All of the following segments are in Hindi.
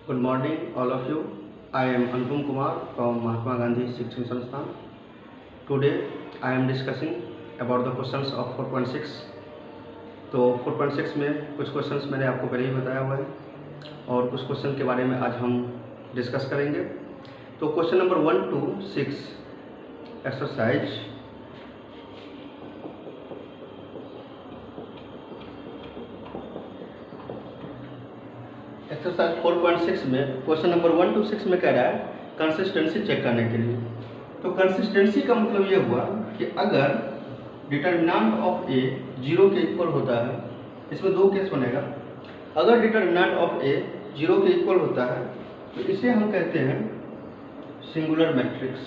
Good morning, all of you. I am Anupam Kumar from Mahatma Gandhi Shikshan Sansthan. Today, I am discussing about the questions of 4.6. तो 4.6 में कुछ क्वेश्चंस मैंने आपको पहले ही बताया हुआ है और कुछ क्वेश्चन के बारे में आज हम डिस्कस करेंगे। तो question number 1 to 6 exercise exercise 4.6 में क्वेश्चन नंबर 1 to 6 में कह रहा है कंसिस्टेंसी चेक करने के लिए। तो कंसिस्टेंसी का मतलब ये हुआ कि अगर डिटर्मिनेंट ऑफ ए 0 के इक्वल होता है, इसमें दो केस बनेगा। अगर डिटर्मिनेंट ऑफ ए 0 के इक्वल होता है तो इसे हम कहते हैं सिंगुलर मैट्रिक्स।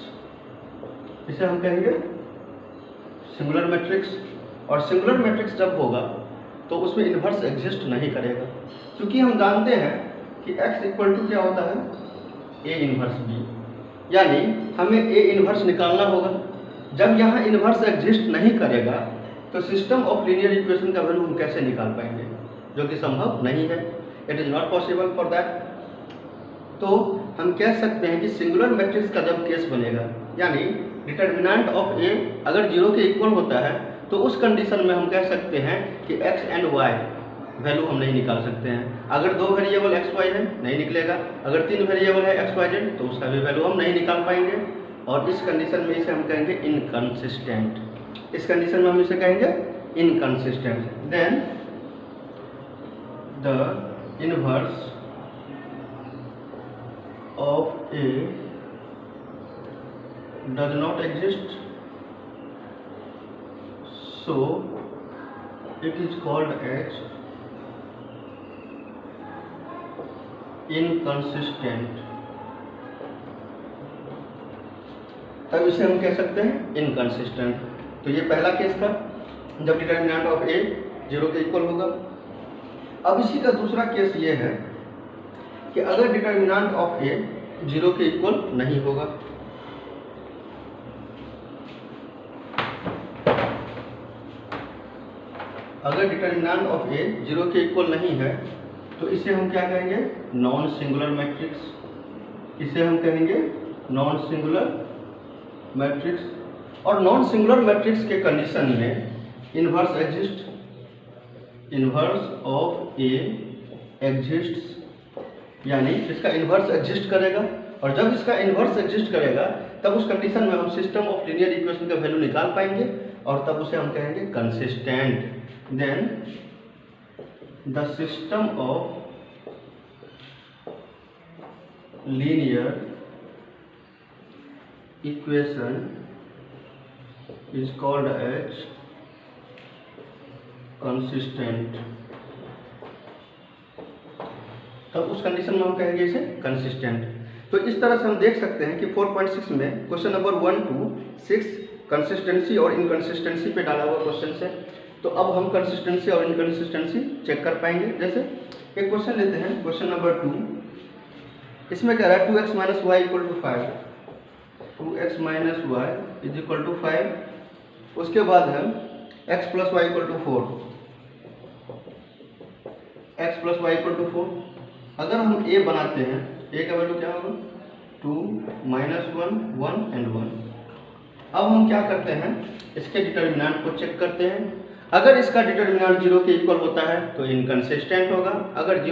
इसे हम कहेंगे सिंगुलर मैट्रिक्स। और सिंगुलर मैट्रिक्स जब होगा तो उसमें इन्वर्स एग्जिस्ट नहीं करेगा, क्योंकि हम जानते हैं कि x इक्वल टू क्या होता है a इन्वर्स b, यानी हमें a इन्वर्स निकालना होगा। जब यहाँ इन्वर्स एग्जिस्ट नहीं करेगा तो सिस्टम ऑफ लीनियर इक्वेशन का वैल्यू हम कैसे निकाल पाएंगे, जो कि संभव नहीं है। It is not possible for that. तो हम कह सकते हैं कि सिंगुलर मैट्रिक्स का जब केस बनेगा, यानी डिटर्मिनेंट ऑफ a अगर 0 के इक्वल होता है, तो उस कंडीशन में हम कह सकते हैं कि x एंड y वैल्यू हम नहीं निकाल सकते हैं। अगर 2 वेरिएबल x y है नहीं निकलेगा, अगर 3 वेरिएबल है x y z तो उसका भी वैल्यू हम नहीं निकाल पाएंगे। और इस कंडीशन में इसे हम कहेंगे इनकंसिस्टेंट। इस कंडीशन में हम इसे कहेंगे inconsistent. Then the inverse of a does not exist, so it is called as inconsistent. तब इसे हम कह सकते हैं इनकंसिस्टेंट। तो ये पहला केस था जब डिटर्मिनेंट ऑफ ए 0 के इक्वल होगा। अब इसी का दूसरा केस ये है कि अगर डिटर्मिनेंट ऑफ ए 0 के इक्वल नहीं होगा, अगर डिटर्मिनेंट ऑफ ए 0 के इक्वल नहीं है तो इसे हम क्या कहेंगे नॉन सिंगुलर मैट्रिक्स। इसे हम कहेंगे नॉन सिंगुलर मैट्रिक्स। और नॉन सिंगुलर मैट्रिक्स के कंडीशन में inverse exist, inverse of A exist, यानी इसका इन्वर्स एग्जिस्ट करेगा। और जब इसका इन्वर्स एग्जिस्ट करेगा तब उस कंडीशन में हम सिस्टम ऑफ लीनियर इक्वेशन का वैल्यू निकाल पाएंगे और तब उसे हम कहेंगे consistent. Then the system of linear equation is called as consistent। तब उस कंडीशन में हम कहेंगे इसे कंसिस्टेंट। तो इस तरह से हम देख सकते हैं कि 4.6 में क्वेश्चन नंबर 1 to 6 कंसिस्टेंसी और इनकंसिस्टेंसी पे डाला हुआ क्वेश्चन है। तो अब हम कंसिस्टेंसी और इनकंसिस्टेंसी चेक कर पाएंगे। जैसे एक क्वेश्चन लेते हैं, क्वेश्चन नंबर 2। इसमें कह रहा है 2x minus y equal to 5, 2x minus y is equal to 5। उसके बाद है x plus y equal to 4, x plus y equal to 4। अगर हम a बनाते हैं, a का वैल्यू क्या होगा 2 माइनस 1 1 एंड 1। अब हम क्या करते हैं, इसके डिटर्मिनेंट को चेक करते हैं। अगर इसका डिटर्मिनेंट 0 के इक्वल होता है तो इनकंसिस्टेंट होगा, अगर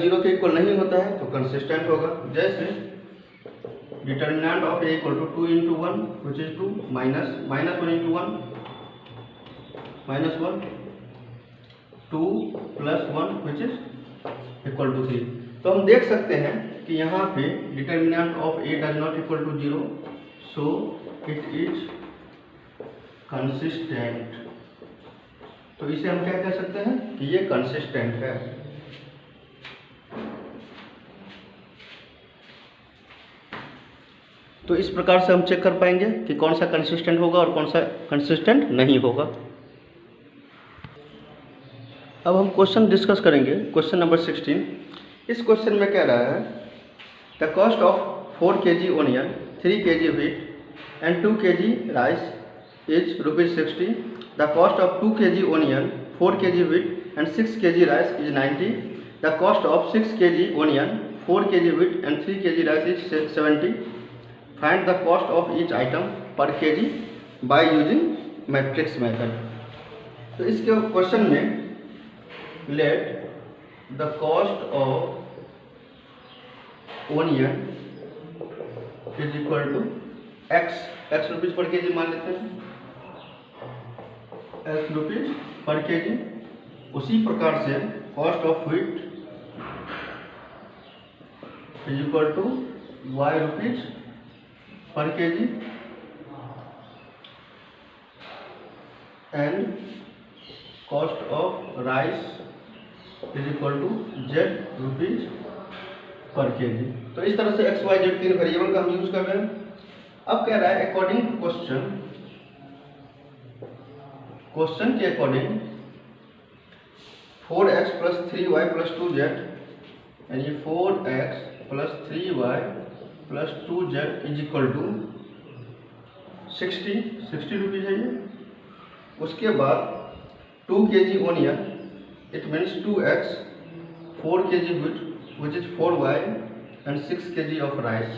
0 के इक्वल नहीं होता है तो कंसिस्टेंट होगा। जैसे determinant of A equal to 2 into 1 which is 2 minus 1 into 1 minus 1, 2 plus 1 which is equal to 3। तो हम देख सकते हैं कि यहाँ पे determinant of A does not equal to 0, so it is consistent. तो इसे हम क्या कह सकते हैं कि ये कंसिस्टेंट है। तो इस प्रकार से हम चेक कर पाएंगे कि कौन सा कंसिस्टेंट होगा और कौन सा कंसिस्टेंट नहीं होगा। अब हम क्वेश्चन डिस्कस करेंगे, क्वेश्चन नंबर 16। इस क्वेश्चन में कह रहा है the cost of 4 kg onion, 3 kg wheat and 2 kg rice is ₹60. The cost of 2 kg onion, 4 kg wheat and 6 kg rice is 90. The cost of 6 kg onion, 4 kg wheat and 3 kg rice is 70. Find the cost of each item per kg by using matrix method. तो इसके क्वेश्चन में let the cost of onion is equal to x rupees per kg मान लेते हैं, एक्स रुपीज पर केजी। उसी प्रकार से cost of wheat is equal to y rupees per kg and cost of rice is equal to z rupees per kg. तो इस तरह से एक्स वाई जेड 3 वेरिएबल का हम यूज कर रहे हैं। अब कह रहा है अकॉर्डिंग टू क्वेश्चन के according 4x plus 3y plus 2z, यानी 4x plus 3y plus 2z is equal to 60 rupees है ये। उसके बाद 2 kg onion, it means 2x, 4 kg wheat which is 4y and 6 kg of rice,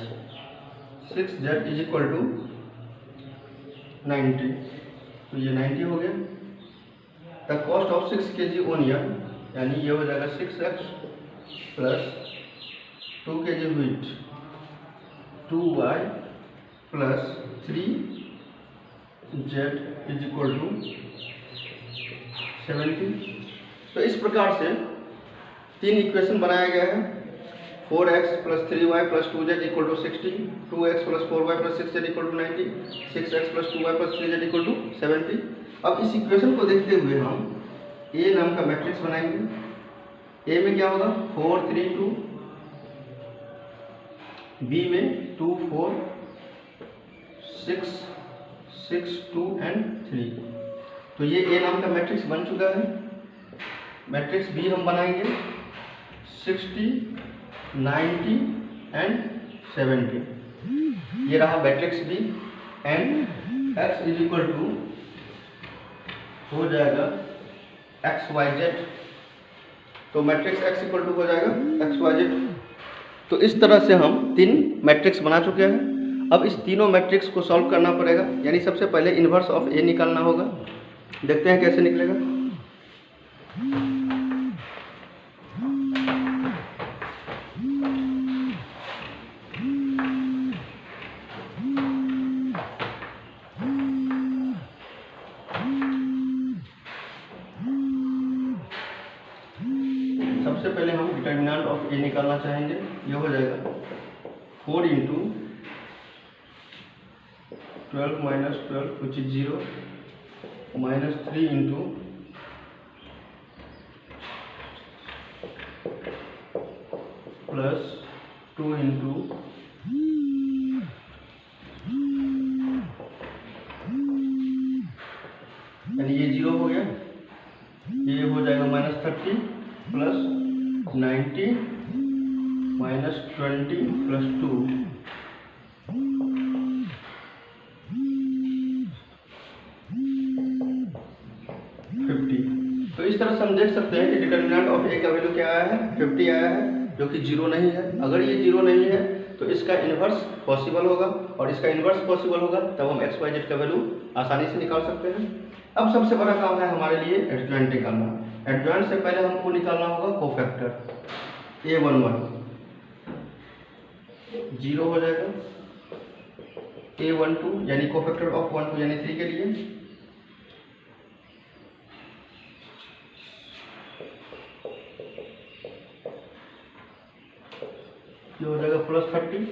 6z is equal to 90। तो ये 90 हो गया। The cost of 6 kg onion, यानी ये हो जाएगा 6x plus 2 kg wheat, 2y plus 3z is equal to 70। तो इस प्रकार से 3 इक्वेशन बनाया गया है। 4x plus 3y plus 2z equal to 60, 2x plus 4y plus 6z equal to 90, 6x plus 2y plus 3z equal to 70। अब इस इक्वेशन को देखते हुए हम A नाम का मैट्रिक्स बनाएंगे। A में क्या होगा 4 3 2, B में 2 4 6 6 2 एंड 3। तो ये A नाम का मैट्रिक्स बन चुका है। मैट्रिक्स B हम बनाएंगे 60 90 एंड 70। ये रहा matrix B and x is equal to हो जाएगा एक्स वाई जेड। तो मैट्रिक्स x इक्वल टू हो जाएगा एक्स वाई जेड। तो इस तरह से हम 3 मैट्रिक्स बना चुके हैं। अब इस तीनों मैट्रिक्स को सॉल्व करना पड़ेगा, यानी सबसे पहले इन्वर्स ऑफ A निकालना होगा। देखते हैं कैसे निकलेगा। सबसे पहले हम डिटर्मिनेंट ऑफ A निकालना चाहेंगे। ये हो जाएगा 4 into 12 minus 12 which is 0, minus 3 into 2 into यानी ये 0 हो गया। ये हो जाएगा माइनस 30 प्लस 90 माइनस 20 प्लस 2 50। तो इस तरह से हम देख सकते हैं कि डिटर्मिनेंट ऑफ A का वैल्यू क्या आया है 50 आया है, जो कि 0 नहीं है। अगर ये 0 नहीं है तो इसका इन्वर्स पॉसिबल होगा, और इसका इन्वर्स पॉसिबल होगा तब हम x y z का वैल्यू आसानी से निकाल सकते हैं। अब सबसे बड़ा काम है हमारे लिए एडजॉइंट निकालना। एडजॉइंट से पहले हमको निकालना होगा कोफैक्टर। A11 0 हो जाएगा, A12 यानी कोफैक्टर ऑफ 1 2 यानी 3 के लिए ये हो जाएगा प्लस 30।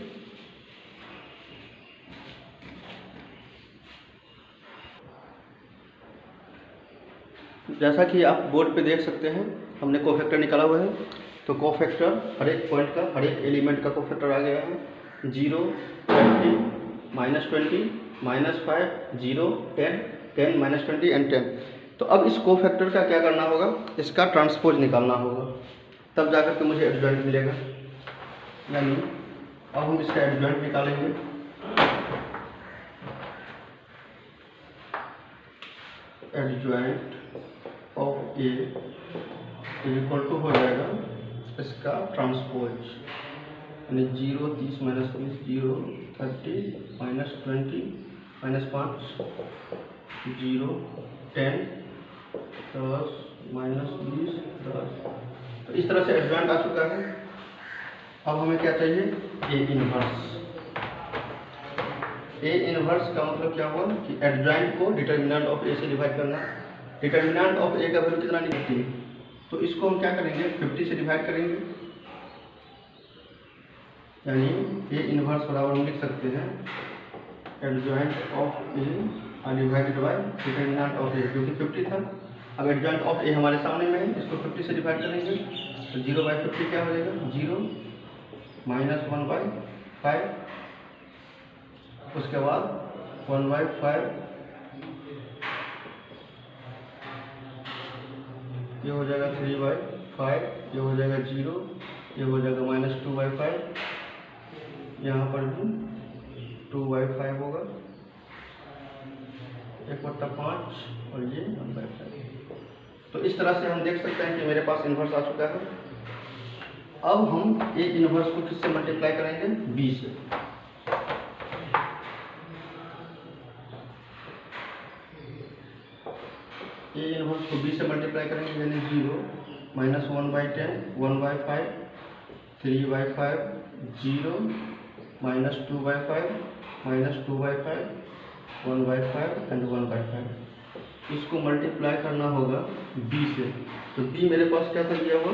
जैसा कि आप बोर्ड पे देख सकते हैं हमने कोफैक्टर निकाला हुआ है। तो कोफैक्टर हर एक पॉइंट का, हर एक एलिमेंट का कोफैक्टर आ गया है। 0 20 माइनस 20 माइनस 5 0 10 10 माइनस 20 एंड 10। तो अब इस कोफैक्टर का क्या करना होगा, इसका ट्रांसपोज निकालना होगा, तब जाकर के मुझे एडजॉइंट मिलेगा। यानी अब हम इसका एडजॉइंट निकालेंगे। Adjoint of A equal to हो जाएगा इसका ट्रांसपोज, यानी 0 30 माइनस 30 0 30 माइनस 20 माइनस 5 0 10 10 माइनस 20 10। तो इस तरह से एडजॉइंट आ चुका है। अब हमें क्या चाहिए, ए इनवर्स। ए इनवर्स का मतलब क्या हुआ कि एडजॉइंट को डिटर्मिनेंट ऑफ ए से डिवाइड करना। डिटर्मिनेंट ऑफ ए का वैल्यू कितना निकलती है, तो इसको हम क्या करेंगे 50 से डिवाइड करेंगे, यानी ए इनवर्स बराबर हम लिख सकते हैं adjoint of A divided by determinant of A, जो कि 50 था। अब एडजॉइंट ऑफ ए हमारे सामने में है, इसको 50 से डिवाइड करेंगे तो 0/50 क्या हो जाएगा 0 माइनस 1/5, उसके बाद 1/5 ये हो जाएगा 3/5, ये हो जाएगा 0, ये हो जाएगा माइनस 2/5, यहाँ पर भी 2/5 होगा 1/5 और ये 1/5। तो इस तरह से हम देख सकते हैं कि मेरे पास इन्वर्स आ चुका है। अब हम ए इन्वर्स को किससे मल्टीप्लाई करेंगे, बी से। ए इन्वर्स को बी से मल्टीप्लाई करेंगे, यानी 0 माइनस 1/10 1/5 3/5 0 माइनस 2/5 माइनस 2/5 1/5 एंड 1/5। इसको मल्टीप्लाई करना होगा बी से। तो बी मेरे पास क्या था दिया हुआ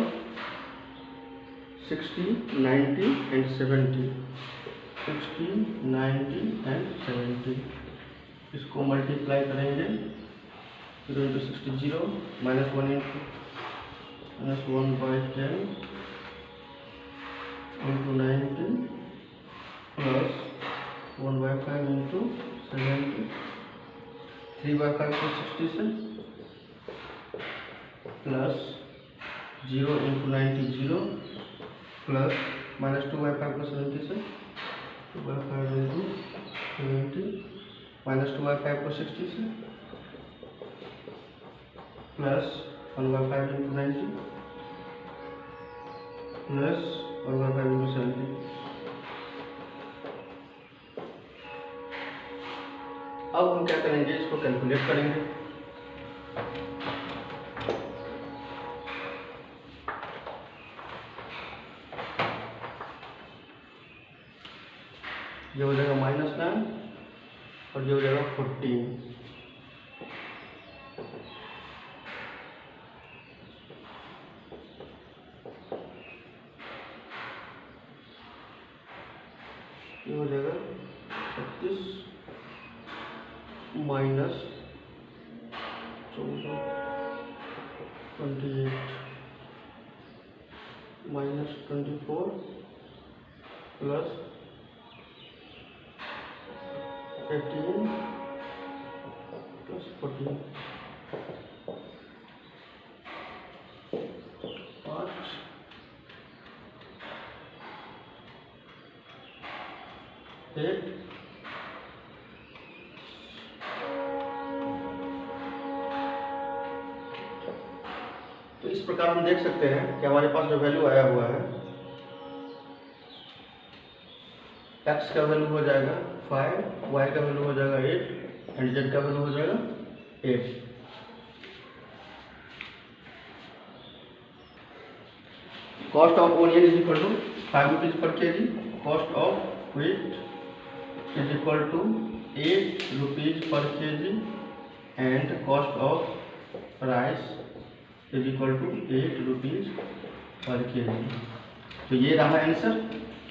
60 90 एंड 70, 60 90 एंड 70। इसको मल्टीप्लाई करेंगे 0 × 60 0 माइनस 1 माइनस 1/10 × 90 प्लस 1/5 × 70, 3/5 को 60 से प्लस 0 × 90 0 प्लस माइनस 2/5 को 70 से 2/5 × 70 माइनस 2/5 को 60 से प्लस 1/5 × 90 प्लस 1/5 × 70। अब हम क्या करेंगे, इसको कैलकुलेट करेंगे। ये हो जाएगा -9 और ये हो जाएगा 14। ये हो जाएगा 36 माइनस 14 28 माइनस 24 प्लस 18 प्लस 14 5 8 तो इस प्रकार हम देख सकते हैं कि हमारे पास जो वैल्यू आया हुआ है, x का वैल्यू हो जाएगा 5, y का वैल्यू हो जाएगा 8 एंड z का वैल्यू हो जाएगा 8। Cost of onion is equal to 5 rupees per kg, cost of wheat is equal to 8 rupees per kg and cost of rice is equal to 8 rupees per kg. तो ये रहा आंसर।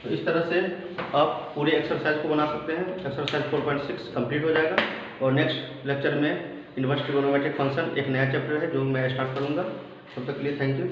तो इस तरह से आप पूरे एक्सरसाइज को बना सकते हैं। एक्सरसाइज 4.6 कंप्लीट हो जाएगा और नेक्स्ट लेक्चर में इन्वर्स ट्रिगोनोमेट्रिक फंक्शन एक नया चैप्टर है जो मैं स्टार्ट करूँगा। तब तक के लिए थैंक यू।